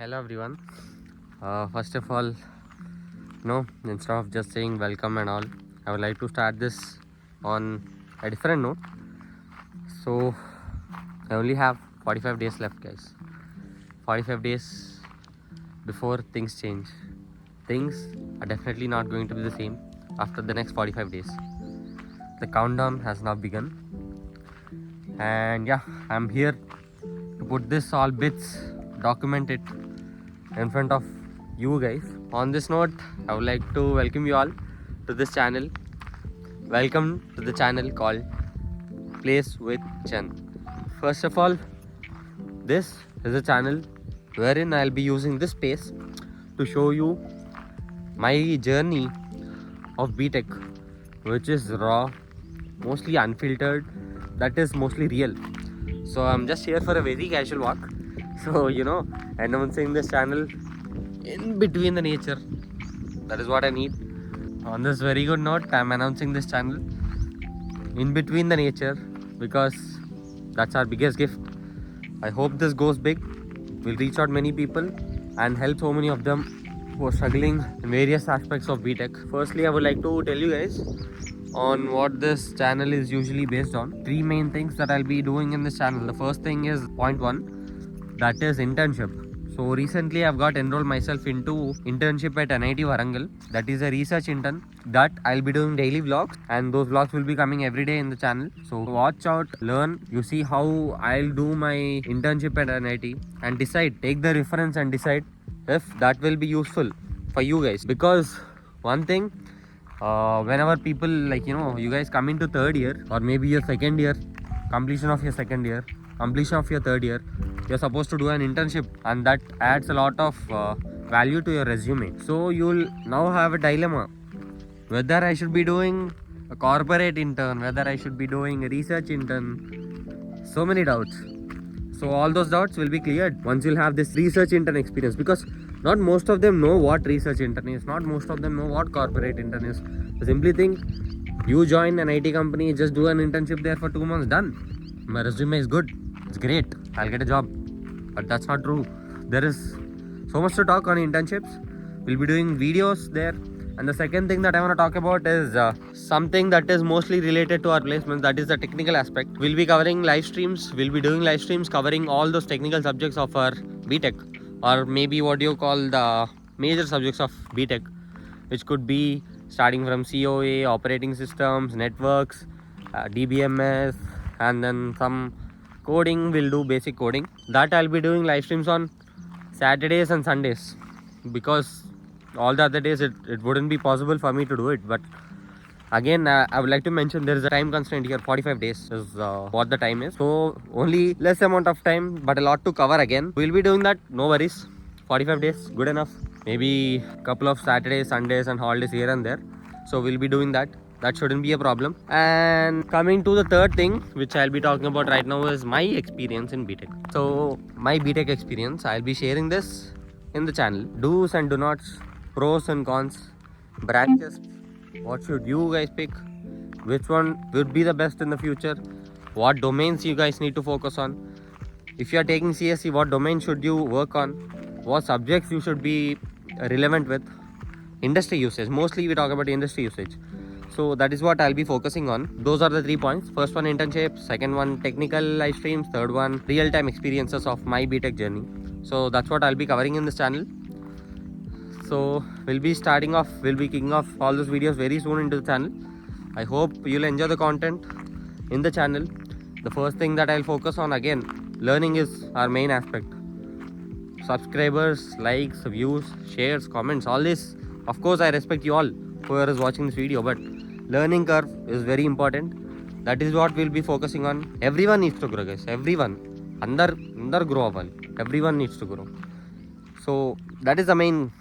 Hello everyone. First of all, instead of just saying welcome and all, I would like to start this on a different note. So I only have 45 days left, guys. 45 days before things change. Things are definitely not going to be the same after the next 45 days. The countdown has now begun, and yeah, I'm here to put this all bits, document it in front of you guys. On this note, I would like to welcome you all to this channel. Welcome to the channel called Place with Chen. First of all, this is a channel wherein I'll be using this space to show you my journey of BTech, which is raw, mostly unfiltered, that is mostly real. So I'm just here for a very casual walk. So announcing this channel in between the nature, that is what I need. On this very good note, I'm announcing this channel in between the nature because that's our biggest gift. I hope this goes big, will reach out many people and help so many of them who are struggling in various aspects of BTech. Firstly, I would like to tell you guys on what this channel is usually based on. Three main things that I'll be doing in this channel. The first thing is point one, that is internship. So recently I've got enrolled myself into internship at NIT Warangal. That is a research intern that I'll be doing daily vlogs, and those vlogs will be coming every day in the channel. So watch out, learn, you see how I'll do my internship at NIT and decide, take the reference and decide if that will be useful for you guys. Because one thing, whenever people you guys come into third year or maybe your second year, completion of your second year, completion of your third year, you're supposed to do an internship, and that adds a lot of value to your resume. So you'll now have a dilemma whether I should be doing a corporate intern, whether I should be doing a research intern. So many doubts. So all those doubts will be cleared once you'll have this research intern experience, because not most of them know what research intern is, not most of them know what corporate intern is. The simply think, you join an IT company, just do an internship there for 2 months, done. My resume is good, it's great, I'll get a job. But that's not true. There is so much to talk on internships. We'll be doing videos there. And the second thing that I want to talk about is something that is mostly related to our placement, that is the technical aspect. We'll be covering live streams. We'll be doing live streams covering all those technical subjects of our BTech, or maybe what you call the major subjects of BTech, which could be starting from COA, operating systems, networks, DBMS, and then some coding. Will do basic coding. That I'll be doing live streams on Saturdays and Sundays, because all the other days it wouldn't be possible for me to do it. But again, I would like to mention there is a time constraint here. 45 days is what the time is. So only less amount of time, but a lot to cover again. We'll be doing that, no worries. 45 days, good enough. Maybe a couple of Saturdays, Sundays and holidays here and there. So we'll be doing that. That shouldn't be a problem. And coming to the third thing, which I'll be talking about right now, is my experience in BTech. So my BTech experience, I'll be sharing this in the channel. Do's and do nots, pros and cons, branches. What should you guys pick? Which one would be the best in the future? What domains you guys need to focus on? If you are taking CSE, what domain should you work on? What subjects you should be relevant with? Industry usage. Mostly we talk about industry usage. So that is what I'll be focusing on. Those are the 3 points. First one, internship. Second one, technical live streams. Third one, real-time experiences of my BTech journey. So that's what I'll be covering in this channel. So we'll be kicking off all those videos very soon into the channel. I hope you'll enjoy the content in the channel. The first thing that I'll focus on, again, learning is our main aspect. Subscribers, likes, views, shares, comments, all this. Of course, I respect you all whoever is watching this video, but learning curve is very important. That is what we'll be focusing on. Everyone needs to grow, guys. Everyone. Andar grow up. Everyone needs to grow. So that is the main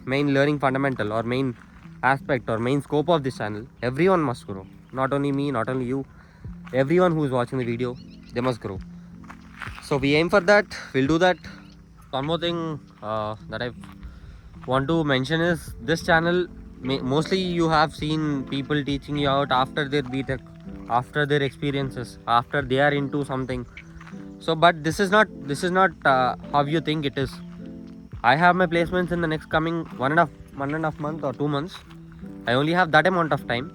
learning fundamental, or main aspect, or main scope of this channel. Everyone must grow. Not only me, not only you. Everyone who is watching the video, they must grow. So we aim for that. We'll do that. One more thing that I want to mention is this channel, mostly you have seen people teaching you out after their BTech, after their experiences, after they are into something. So but this is not how you think it is. I have my placements in the next coming one and a half month or 2 months. I only have that amount of time.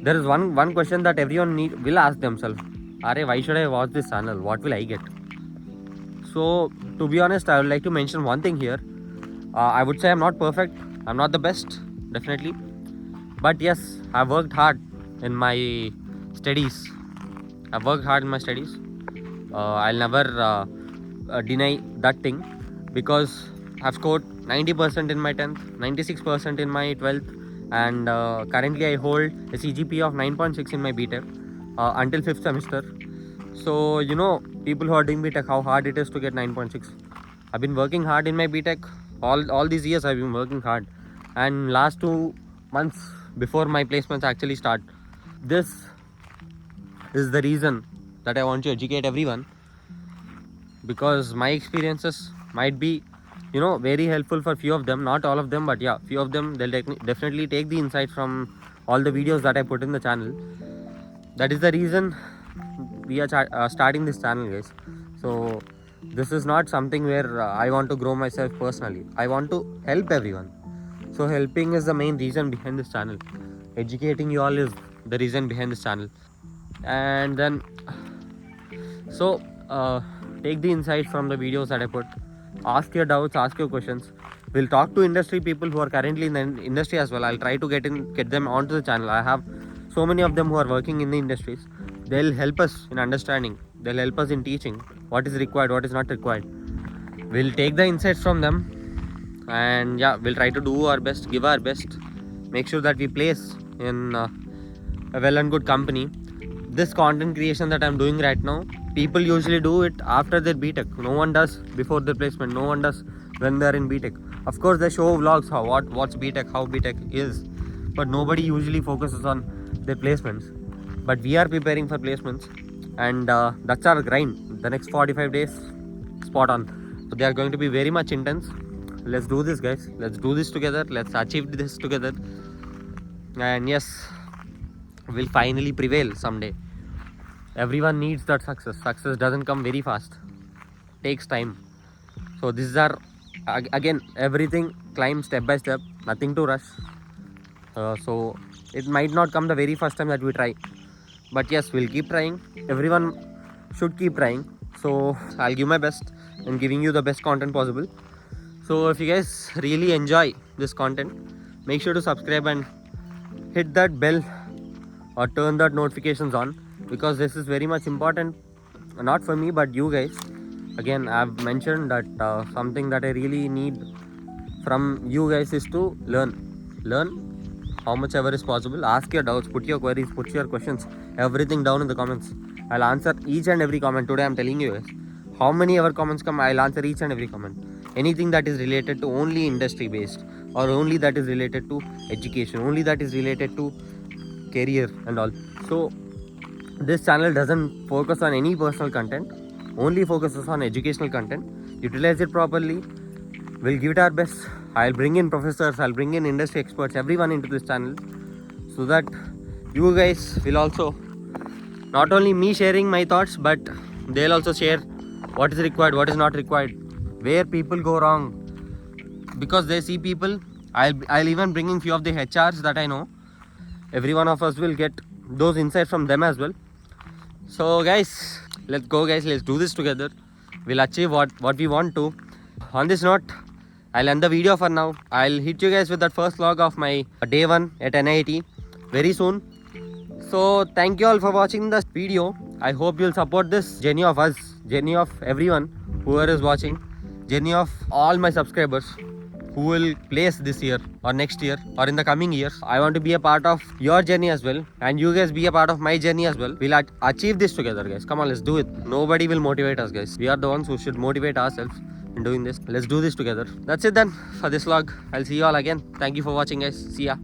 There is one question that everyone will ask themselves. Are, why should I watch this channel? What will I get? So to be honest, I would like to mention one thing here. I would say I'm not perfect. I'm not the best, definitely. But yes, I've worked hard in my studies. I'll never deny that thing, because I've scored 90% in my 10th, 96% in my 12th, and currently I hold a CGPA of 9.6 in my BTech until 5th semester. So you know, people who are doing BTech, how hard it is to get 9.6. I've been working hard in my BTech. All these years I've been working hard, and last 2 months before my placements actually start. This is the reason that I want to educate everyone, because my experiences might be, you know, very helpful for few of them, not all of them, but yeah, few of them. They'll definitely take the insight from all the videos that I put in the channel. That is the reason we are starting this channel, guys. So this is not something where I want to grow myself personally. I want to help everyone. So helping is the main reason behind this channel. Educating you all is the reason behind this channel. And then so take the insights from the videos that I put. Ask your doubts, ask your questions. We'll talk to industry people who are currently in the industry as well. I'll try to get them onto the channel. I have so many of them who are working in the industries. They'll help us in understanding. They'll help us in teaching what is required, what is not required. We'll take the insights from them, and yeah, we'll try to do our best, give our best, make sure that we place in a well and good company. This content creation that I'm doing right now, people usually do it after their BTech. No one does before their placement. No one does when they're in BTech. Of course, they show vlogs, what's BTech, how BTech is, but nobody usually focuses on their placements. But we are preparing for placements, and that's our grind. The next 45 days, spot on. So they are going to be very much intense. Let's do this, guys. Let's do this together. Let's achieve this together. And yes, we'll finally prevail someday. Everyone needs that success. Success doesn't come very fast. Takes time. So these are, again, everything climb step by step. Nothing to rush. So it might not come the very first time that we try. But yes, we'll keep trying. Everyone should keep trying. So I'll give my best in giving you the best content possible. So if you guys really enjoy this content, make sure to subscribe and hit that bell or turn that notifications on, because this is very much important, not for me but you guys. Again, I've mentioned that something that I really need from you guys is to learn how much ever is possible. Ask your doubts, put your queries, put your questions, everything down in the comments. I'll answer each and every comment. Today I'm telling you guys, how many ever comments come, I'll answer each and every comment. Anything that is related to only industry based, or only that is related to education, only that is related to career and all. So this channel doesn't focus on any personal content, only focuses on educational content. Utilize it properly. We'll give it our best. I'll bring in professors, I'll bring in industry experts, everyone into this channel, so that you guys will also, not only me sharing my thoughts, but they'll also share what is required, what is not required, where people go wrong, because they see people. I'll even bring in few of the HRs that I know. Every one of us will get those insights from them as well. So guys, let's go, guys. Let's do this together. We'll achieve what we want to. On this note, I'll end the video for now. I'll hit you guys with that first vlog of my day 1 at NIT very soon. So thank you all for watching this video. I hope you'll support this journey of us, journey of everyone whoever is watching, journey of all my subscribers who will place this year or next year or in the coming years. I want to be a part of your journey as well, and you guys be a part of my journey as well. We'll achieve this together, guys. Come on, let's do it. Nobody will motivate us, guys. We are the ones who should motivate ourselves in doing this. Let's do this together. That's it then for this vlog. I'll see you all again. Thank you for watching, guys. See ya.